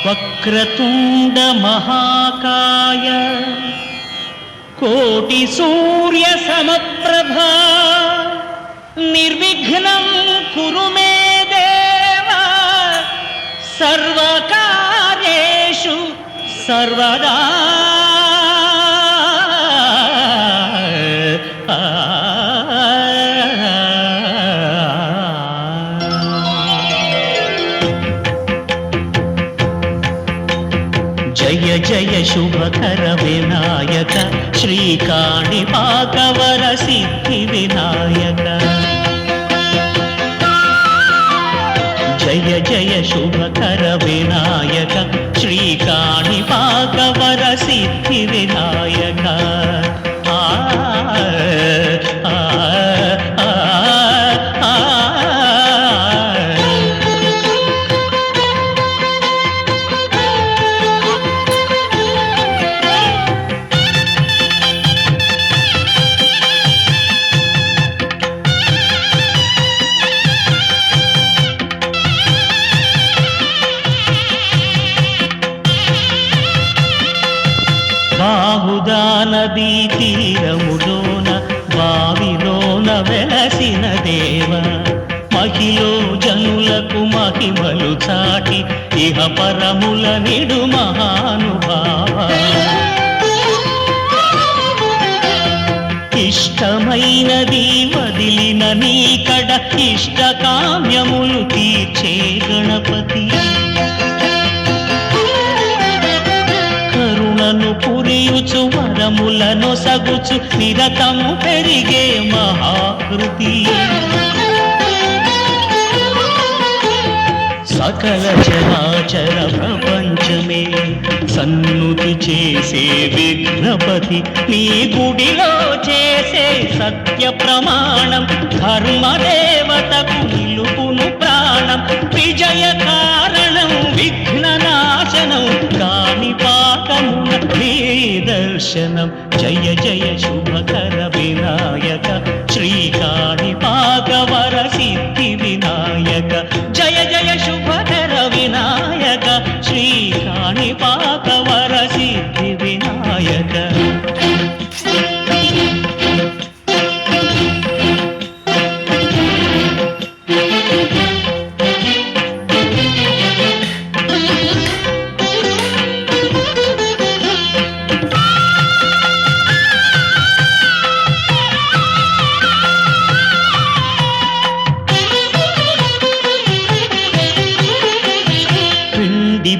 వక్రతుండ మహాకాయ కోటి సూర్య సమప్రభా నిర్విఘ్నం కురు మే దేవ సర్వకార్యేషు సర్వదా. జయ జయ శుభకర వినాయక శ్రీకాణిపాకవర సిద్ధి వినాయక. జయ జయ శుభకర వినాయక శ్రీకాణిపాకవర సిద్ధి వినాయక. బాహుదా నదీ తీరములోన బావిలోన వెలసిన దేవ మహిలో జనులకు మహిమలు చాటి ఇహ పరముల నిడు మహానుభావ. ఇష్టమైనది వదిలిన నీకడ ఇష్ట కామ్యములు తీర్చే గణపతి. పురియుచు వరములను సగుచు నిరతము పెరిగే మహాకృతి. సకల చరాచర ప్రపంచమే సన్నుతి చేసే విఘ్నపతి. నీ గుడిలో చేసే సత్య ప్రమాణం ధర్మదేవతకు నిలుపును ప్రాణం. విజయ కారణం విఘ్న నాశనం కాణిపాకమున నీ దర్శనం. జయ జయ శుభకర వినాయక శ్రీకాణిపాకవర సిద్ధి వినాయక. జయ జయ శుభకర వినాయక శ్రీకాణిపాకవర సిద్ధి వినాయక.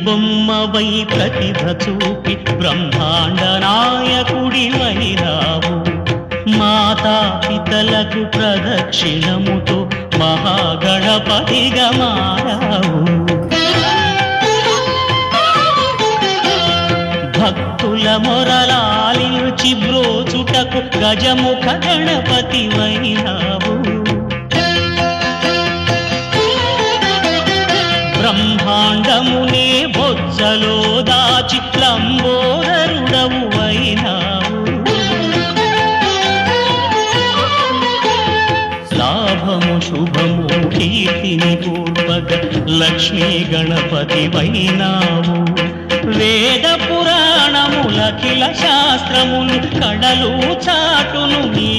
బొమ్మవై ప్రతిభ చూపి బ్రహ్మాండ నాయకుడివైనావు. మాతా పితలకు ప్రదక్షిణముతో మహాగణపతిగా మారావు. భక్తుల మొరలాలించి బ్రోచుటకు గజముఖ గణపతివైనావు. బ్రహ్మాండమునే బొజ్జలో దాచి లంబోదరుడవు అయినావు. లాభము శుభము కీర్తిని పూర్వక లక్ష్మీ గణపతి వైనావు. వేద పురాణములఖిల శాస్త్రములు కడలు చాటును నీ